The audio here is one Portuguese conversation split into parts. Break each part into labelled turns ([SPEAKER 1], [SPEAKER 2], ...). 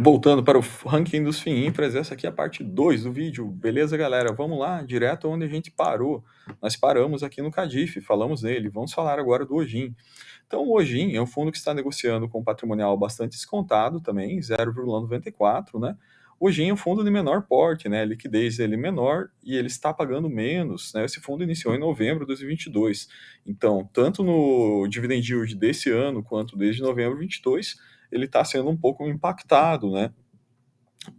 [SPEAKER 1] Voltando para o ranking dos FIINFRAs, essa aqui é a parte 2 do vídeo. Beleza, galera? Vamos lá, direto onde a gente parou. Nós paramos aqui no Cadif, falamos nele. Vamos falar agora do Ogin. Então, o Ogin é um fundo que está negociando com patrimonial bastante descontado também, 0,94, né? O Ogin é um fundo de menor porte, né? A liquidez dele é menor e ele está pagando menos, né? Esse fundo iniciou em novembro de 2022. Então, tanto no dividend yield desse ano quanto desde novembro de 2022, ele está sendo um pouco impactado, né?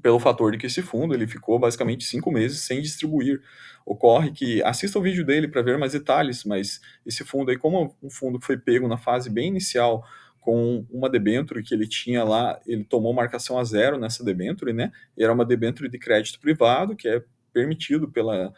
[SPEAKER 1] Pelo fator de que esse fundo ele ficou basicamente 5 meses sem distribuir. Ocorre que, assista o vídeo dele para ver mais detalhes, mas esse fundo aí, como um fundo que foi pego na fase bem inicial com uma debênture que ele tinha lá, ele tomou marcação a zero nessa debênture, né? E era uma debênture de crédito privado, que é permitido pela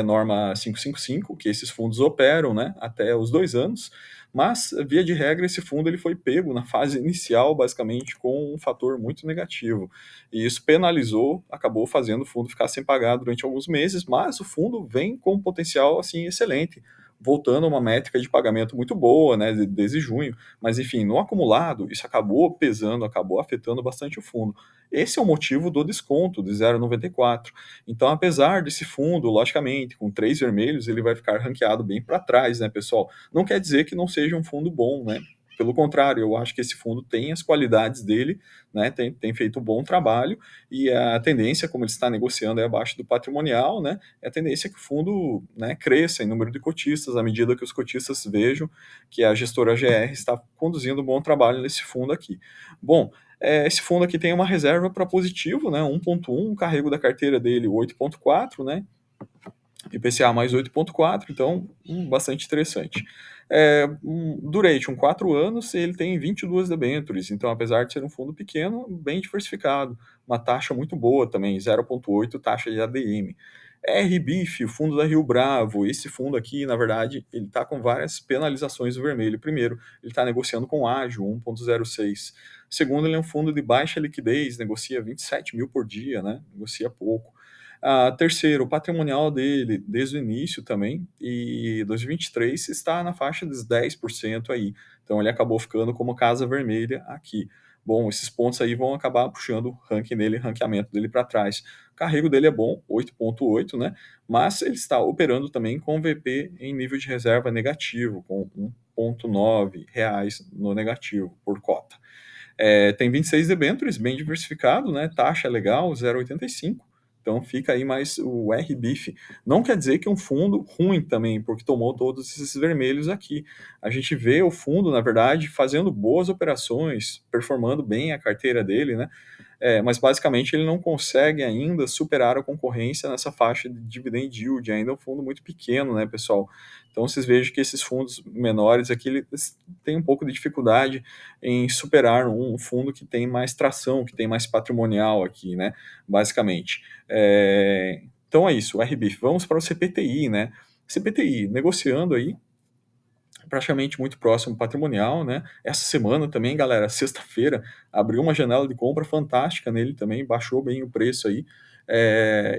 [SPEAKER 1] norma 555, que esses fundos operam, né, até os 2 anos, mas, via de regra, esse fundo ele foi pego na fase inicial, basicamente, com um fator muito negativo. E isso penalizou, acabou fazendo o fundo ficar sem pagar durante alguns meses, mas o fundo vem com um potencial assim excelente, voltando a uma métrica de pagamento muito boa, né, desde junho. Mas enfim, no acumulado, isso acabou pesando, acabou afetando bastante o fundo. Esse é o motivo do desconto de 0,94. Então, apesar desse fundo, logicamente, com 3 vermelhos, ele vai ficar ranqueado bem para trás, né, pessoal? Não quer dizer que não seja um fundo bom, né? Pelo contrário, eu acho que esse fundo tem as qualidades dele, né, tem feito um bom trabalho, e a tendência, como ele está negociando, é abaixo do patrimonial, né, é a tendência que o fundo, né, cresça em número de cotistas, à medida que os cotistas vejam que a gestora GR está conduzindo um bom trabalho nesse fundo aqui. Bom, esse fundo aqui tem uma reserva para positivo, né, 1,1, o carrego da carteira dele 8,4, né, IPCA mais 8,4, então bastante interessante. Duration 4 anos, ele tem 22 debêntures, então apesar de ser um fundo pequeno, bem diversificado, uma taxa muito boa também, 0,8 taxa de ADM. RBIF, o fundo da Rio Bravo, esse fundo aqui, na verdade, ele está com várias penalizações no vermelho. Primeiro, ele está negociando com ágio, 1,06. Segundo, ele é um fundo de baixa liquidez, negocia 27 mil por dia, né? Negocia pouco. Terceiro, o patrimonial dele, desde o início também, e 2023 está na faixa dos 10% aí. Então ele acabou ficando como casa vermelha aqui. Bom, esses pontos aí vão acabar puxando o ranking dele, ranqueamento dele para trás. O carrego dele é bom, 8,8, né? Mas ele está operando também com VP em nível de reserva negativo, com 1,9 reais no negativo por cota. Tem 26 debêntures, bem diversificado, né? Taxa legal, 0,85. Então fica aí mais o RBIF. Não quer dizer que é um fundo ruim também, porque tomou todos esses vermelhos aqui. A gente vê o fundo, na verdade, fazendo boas operações, performando bem a carteira dele, né? Mas basicamente ele não consegue ainda superar a concorrência nessa faixa de dividend yield, ainda é um fundo muito pequeno, né, pessoal? Então vocês vejam que esses fundos menores aqui eles têm um pouco de dificuldade em superar um fundo que tem mais tração, que tem mais patrimonial aqui, né, basicamente. Então é isso, o RBIF. Vamos para o CPTI, né? CPTI, negociando aí praticamente muito próximo patrimonial, né? Essa semana também, galera, sexta-feira, abriu uma janela de compra fantástica nele também, baixou bem o preço aí,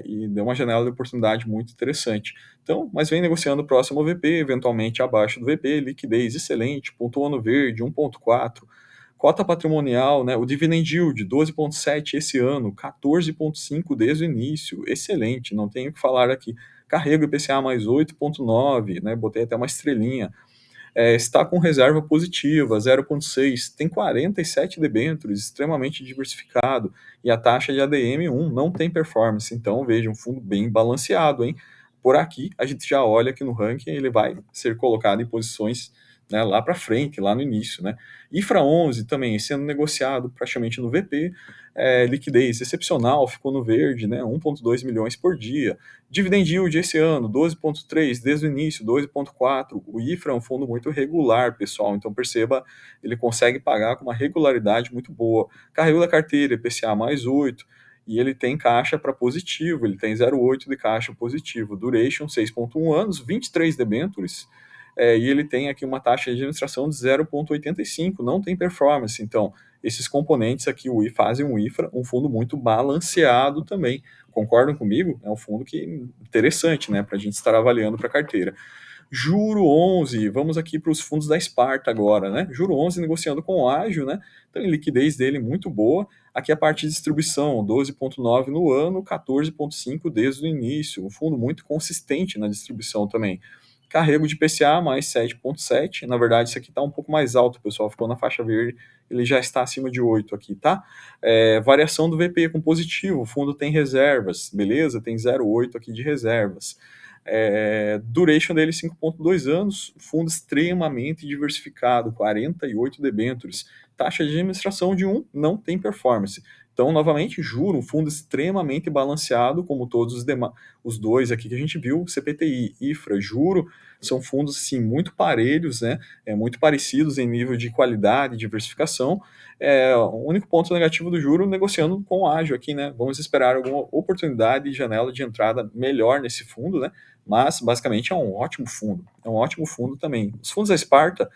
[SPEAKER 1] e deu uma janela de oportunidade muito interessante. Então, mas vem negociando próximo ao VP, eventualmente abaixo do VP, liquidez excelente, pontuou no verde, 1,4, cota patrimonial, né? O dividend yield, 12,7 esse ano, 14,5 desde o início, excelente, não tenho o que falar aqui. Carrego IPCA mais 8,9, né? Botei até uma estrelinha. Está com reserva positiva, 0,6, tem 47 debêntures, extremamente diversificado, e a taxa de ADM 1 não tem performance, então veja, um fundo bem balanceado, hein? Por aqui, a gente já olha que no ranking ele vai ser colocado em posições, né, lá para frente, lá no início, né? IFRA 11 também sendo negociado praticamente no VP, liquidez excepcional, ficou no verde, né, 1,2 milhões por dia. Dividend yield esse ano, 12,3, desde o início, 2,4. O IFRA é um fundo muito regular, pessoal, então perceba, ele consegue pagar com uma regularidade muito boa. Carrego da carteira, IPCA mais 8, e ele tem caixa para positivo, ele tem 0,8 de caixa positivo. Duration, 6,1 anos, 23 debêntures, e ele tem aqui uma taxa de administração de 0,85, não tem performance. Então, esses componentes aqui fazem um IFRA, um fundo muito balanceado também. Concordam comigo? É um fundo que interessante, né, para a gente estar avaliando para a carteira. Juro 11, vamos aqui para os fundos da Sparta agora, né? Juro 11 negociando com o ágio, né? Então, a liquidez dele muito boa. Aqui a parte de distribuição, 12,9 no ano, 14,5 desde o início. Um fundo muito consistente na distribuição também. Carrego de PCA mais 7,7. Na verdade, isso aqui está um pouco mais alto, pessoal. Ficou na faixa verde, ele já está acima de 8 aqui, tá? Variação do VP com positivo. O fundo tem reservas, beleza? Tem 0,8 aqui de reservas. Duration dele 5,2 anos, fundo extremamente diversificado, 48 debêntures, taxa de administração de 1, não tem performance. Então, novamente, juro, um fundo extremamente balanceado, como todos os demais, os dois aqui que a gente viu, CPTI, IFRA, juro, são fundos assim, muito parelhos, né? Muito parecidos em nível de qualidade e diversificação. O único ponto negativo do juro, negociando com ágio aqui, né? Vamos esperar alguma oportunidade e janela de entrada melhor nesse fundo, né? Mas basicamente é um ótimo fundo, é um ótimo fundo também. Os fundos da Sparta,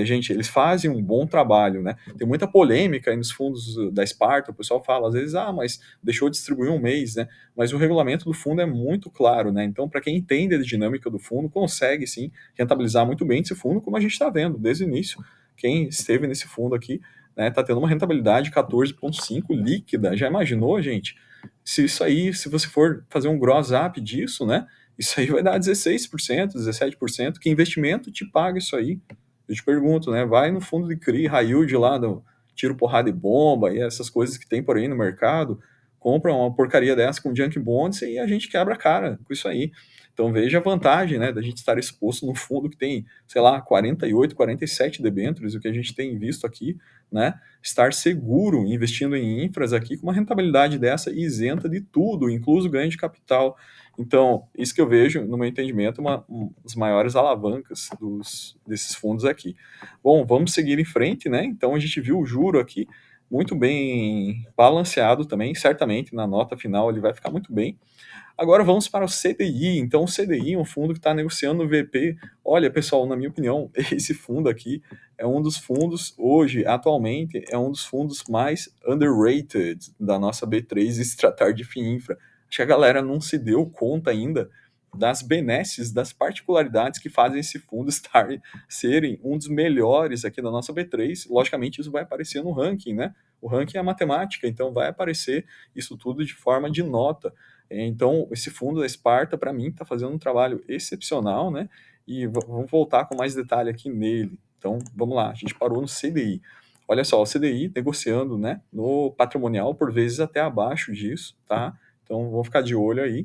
[SPEAKER 1] gente, eles fazem um bom trabalho, né? Tem muita polêmica aí nos fundos da Sparta, o pessoal fala às vezes, mas deixou de distribuir um mês, né? Mas o regulamento do fundo é muito claro, né? Então, para quem entende a dinâmica do fundo, consegue sim rentabilizar muito bem esse fundo, como a gente está vendo desde o início. Quem esteve nesse fundo aqui, né, está tendo uma rentabilidade 14,5 líquida. Já imaginou, gente? Se isso aí, se você for fazer um gross up disso, né? Isso aí vai dar 16%, 17%. Que investimento te paga isso aí? Eu te pergunto, né? Vai no fundo de CRI, high yield lá, do tiro, porrada e bomba, e essas coisas que tem por aí no mercado, compra uma porcaria dessa com junk bonds e a gente quebra a cara com isso aí. Então veja a vantagem, né, da gente estar exposto num fundo que tem, sei lá, 48, 47 debêntures, o que a gente tem visto aqui, né? Estar seguro investindo em infras aqui com uma rentabilidade dessa isenta de tudo, incluso ganho de capital. Então, isso que eu vejo, no meu entendimento, uma das maiores alavancas desses fundos aqui. Bom, vamos seguir em frente, né? Então, a gente viu o juro aqui muito bem balanceado também, certamente na nota final ele vai ficar muito bem. Agora vamos para o CDI. Então, o CDI é um fundo que está negociando no VP. Olha, pessoal, na minha opinião, esse fundo aqui é um dos fundos, hoje, atualmente, é um dos fundos mais underrated da nossa B3 e se tratar de FII Infra. Acho que a galera não se deu conta ainda das benesses, das particularidades que fazem esse fundo estar serem um dos melhores aqui da nossa B3. Logicamente, isso vai aparecer no ranking, né? O ranking é a matemática, então vai aparecer isso tudo de forma de nota. Então, esse fundo da Sparta, para mim, está fazendo um trabalho excepcional, né? E vamos voltar com mais detalhe aqui nele. Então, vamos lá, a gente parou no CDI. Olha só, o CDI negociando, né, no patrimonial, por vezes até abaixo disso, tá? Então, vamos ficar de olho aí.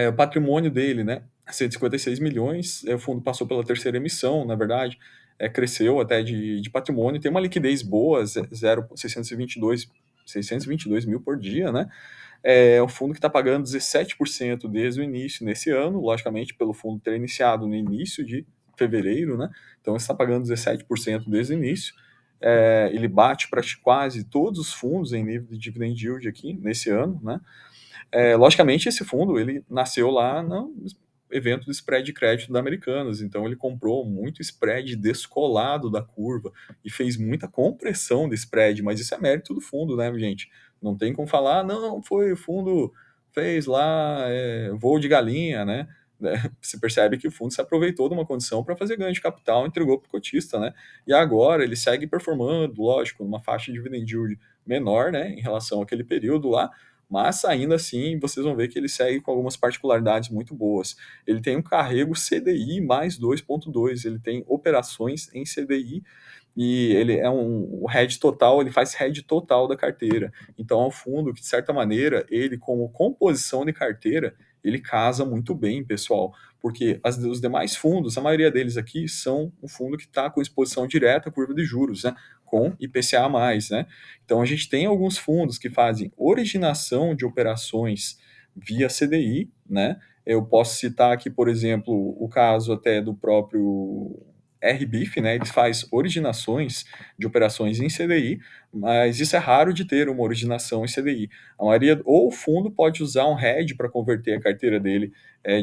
[SPEAKER 1] O patrimônio dele, né, 156 milhões, o fundo passou pela terceira emissão, na verdade, cresceu até de patrimônio, tem uma liquidez boa, 622 mil por dia, né? É um fundo que está pagando 17% desde o início nesse ano, logicamente pelo fundo ter iniciado no início de fevereiro, né? Então está pagando 17% desde o início. Ele bate para quase todos os fundos em nível de dividend yield aqui nesse ano, né? Logicamente esse fundo ele nasceu lá no evento do spread de crédito da Americanas, então ele comprou muito spread descolado da curva e fez muita compressão de spread, mas isso é mérito do fundo, né, gente? Não tem como falar, não, foi o fundo fez lá voo de galinha, né? Você percebe que o fundo se aproveitou de uma condição para fazer ganho de capital, entregou para o cotista, né? E agora ele segue performando, lógico, numa faixa de dividend yield menor, né, em relação àquele período lá, mas ainda assim vocês vão ver que ele segue com algumas particularidades muito boas. Ele tem um carrego CDI mais 2,2, ele tem operações em CDI e ele é o hedge total, ele faz hedge total da carteira. Então é um fundo que, de certa maneira, ele como composição de carteira, ele casa muito bem, pessoal, porque os demais fundos, a maioria deles aqui, são um fundo que está com exposição direta à curva de juros, né? Com IPCA+, né? Então a gente tem alguns fundos que fazem originação de operações via CDI, né? Eu posso citar aqui, por exemplo, o caso até do próprio RBIF, né? Ele faz originações de operações em CDI, mas isso é raro de ter uma originação em CDI. A maioria, ou o fundo pode usar um hedge para converter a carteira dele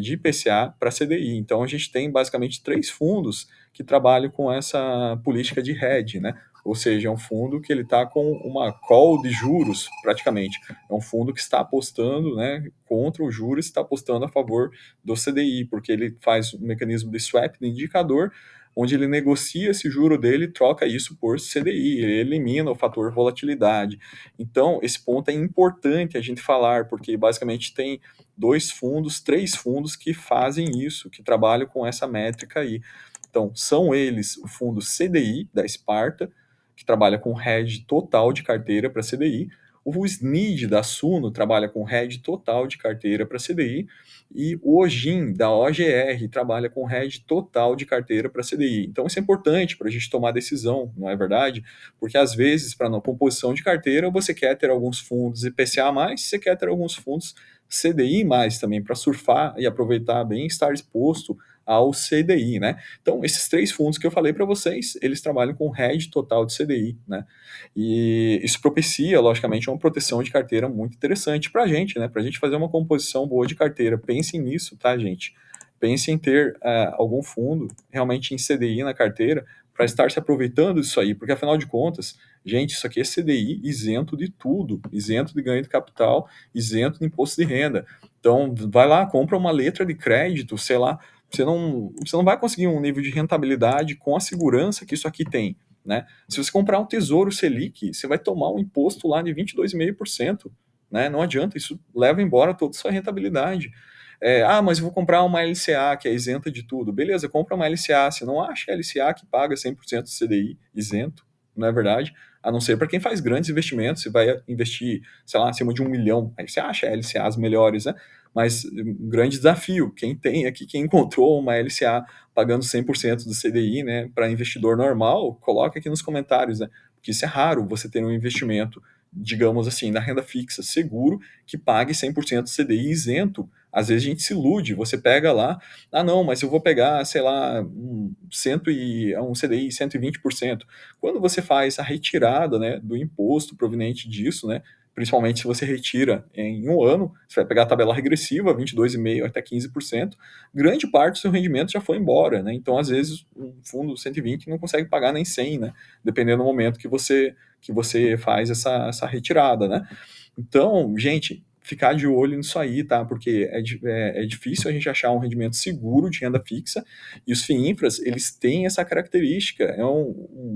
[SPEAKER 1] de IPCA para CDI. Então a gente tem basicamente três fundos que trabalham com essa política de hedge, né? ou seja, é um fundo que ele está com uma call de juros, praticamente. É um fundo que está apostando, né, contra o juros, está apostando a favor do CDI, porque ele faz um mecanismo de swap de indicador, onde ele negocia esse juro dele e troca isso por CDI, ele elimina o fator volatilidade. Então, esse ponto é importante a gente falar, porque basicamente tem dois fundos, três fundos que fazem isso, que trabalham com essa métrica aí. Então, são eles o fundo CDI da Sparta, que trabalha com hedge total de carteira para CDI, o SNID da Suno trabalha com hedge total de carteira para CDI, e o OGIN da OGR trabalha com hedge total de carteira para CDI. Então, isso é importante para a gente tomar decisão, não é verdade? Porque às vezes, para a composição de carteira, você quer ter alguns fundos IPCA+, você quer ter alguns fundos CDI+, também, para surfar e aproveitar bem e estar exposto ao CDI, né? Então, esses três fundos que eu falei para vocês, eles trabalham com hedge total de CDI, né? E isso propicia, logicamente, uma proteção de carteira muito interessante para a gente, né? Para a gente fazer uma composição boa de carteira. Pensem nisso, tá, gente? Pensem em ter algum fundo realmente em CDI na carteira para estar se aproveitando disso aí, porque afinal de contas, gente, isso aqui é CDI isento de tudo, isento de ganho de capital, isento de imposto de renda. Então, vai lá, compra uma letra de crédito, sei lá, você não vai conseguir um nível de rentabilidade com a segurança que isso aqui tem, né? Se você comprar um Tesouro Selic, você vai tomar um imposto lá de 22,5%, né? Não adianta, isso leva embora toda a sua rentabilidade. Mas eu vou comprar uma LCA que é isenta de tudo. Beleza, compra uma LCA. Você não acha LCA que paga 100% do CDI isento, não é verdade? A não ser para quem faz grandes investimentos, você vai investir, sei lá, acima de 1 milhão. Aí você acha LCAs melhores, né? Mas um grande desafio, quem tem aqui, quem encontrou uma LCA pagando 100% do CDI, né, para investidor normal, coloca aqui nos comentários, né? Porque isso é raro, você ter um investimento, digamos assim, na renda fixa seguro, que pague 100% do CDI isento. Às vezes a gente se ilude, você pega lá, não, mas eu vou pegar, sei lá, um CDI 120%. Quando você faz a retirada, né, do imposto proveniente disso, né, principalmente se você retira em um ano, você vai pegar a tabela regressiva, 22,5% até 15%, grande parte do seu rendimento já foi embora, né? Então, às vezes, um fundo 120 não consegue pagar nem 100, né? Dependendo do momento que você faz essa retirada, né? Então, gente, ficar de olho nisso aí, tá? Porque é difícil a gente achar um rendimento seguro de renda fixa, e os FIINFRAs, eles têm essa característica.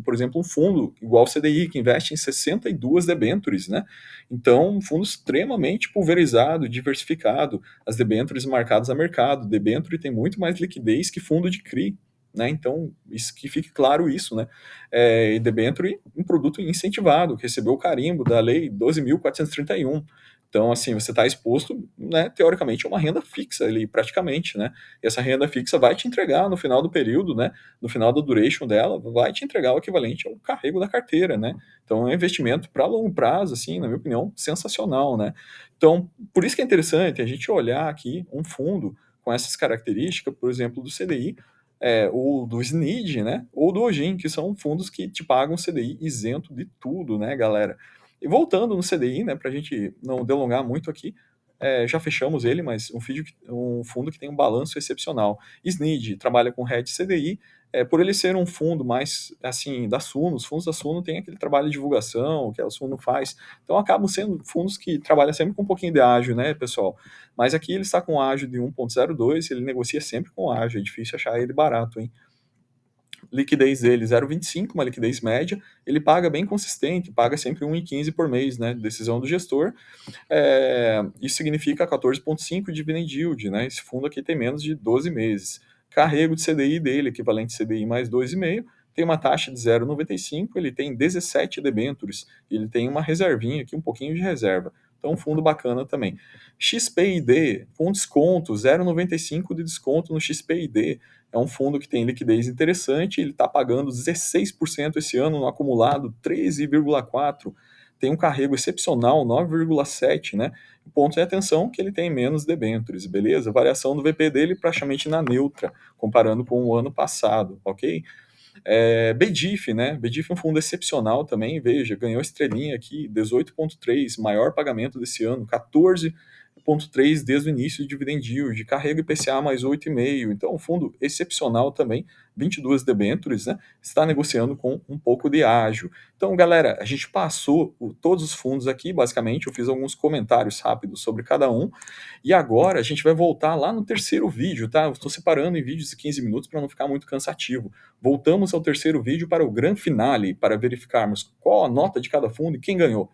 [SPEAKER 1] Por exemplo, um fundo igual o CDI, que investe em 62 debêntures, né? Então, um fundo extremamente pulverizado, diversificado, as debêntures marcadas a mercado. Debênture tem muito mais liquidez que fundo de CRI, né? Então, isso, que fique claro isso, né? E debênture, um produto incentivado, que recebeu o carimbo da Lei 12.431. Então, assim, você está exposto, né, teoricamente, a uma renda fixa ali, praticamente, né? E essa renda fixa vai te entregar no final do período, né? No final da duration dela, vai te entregar o equivalente ao carrego da carteira, né? Então, é um investimento para longo prazo, assim, na minha opinião, sensacional, né? Então, por isso que é interessante a gente olhar aqui um fundo com essas características, por exemplo, do CDI, ou do SNID, né? Ou do OGIN, que são fundos que te pagam CDI isento de tudo, né, galera? E voltando no CDI, né, para a gente não delongar muito aqui, já fechamos ele, mas um fundo que tem um balanço excepcional. SNID trabalha com hedge CDI, por ele ser um fundo mais, assim, da Suno, os fundos da Suno têm aquele trabalho de divulgação que a Suno faz, então acabam sendo fundos que trabalham sempre com um pouquinho de ágio, né, pessoal? Mas aqui ele está com ágio de 1,02, ele negocia sempre com ágio, é difícil achar ele barato, hein? Liquidez dele 0,25, uma liquidez média, ele paga bem consistente, paga sempre 1,15 por mês, né, decisão do gestor. Isso significa 14,5 de dividend yield, né, esse fundo aqui tem menos de 12 meses. Carrego de CDI dele, equivalente CDI mais 2,5, tem uma taxa de 0,95, ele tem 17 debêntures, ele tem uma reservinha aqui, um pouquinho de reserva. Então, um fundo bacana também. XPID, com desconto, 0,95 de desconto no XPID. É um fundo que tem liquidez interessante, ele está pagando 16% esse ano, no acumulado 13,4%. Tem um carrego excepcional, 9,7%, né? O ponto de atenção é que ele tem menos debêntures, beleza? A variação do VP dele praticamente na neutra, comparando com o ano passado, ok? BDIF, né? BDIF é um fundo excepcional também, veja, ganhou estrelinha aqui, 18,3, maior pagamento desse ano, 14 8,3 desde o início, dividend yield, carrega IPCA mais 8,5, então um fundo excepcional também, 22 debêntures, né, está negociando com um pouco de ágio. Então, galera, a gente passou todos os fundos aqui, basicamente, eu fiz alguns comentários rápidos sobre cada um, e agora a gente vai voltar lá no terceiro vídeo, tá? Eu estou separando em vídeos de 15 minutos para não ficar muito cansativo. Voltamos ao terceiro vídeo para o grande finale, para verificarmos qual a nota de cada fundo e quem ganhou.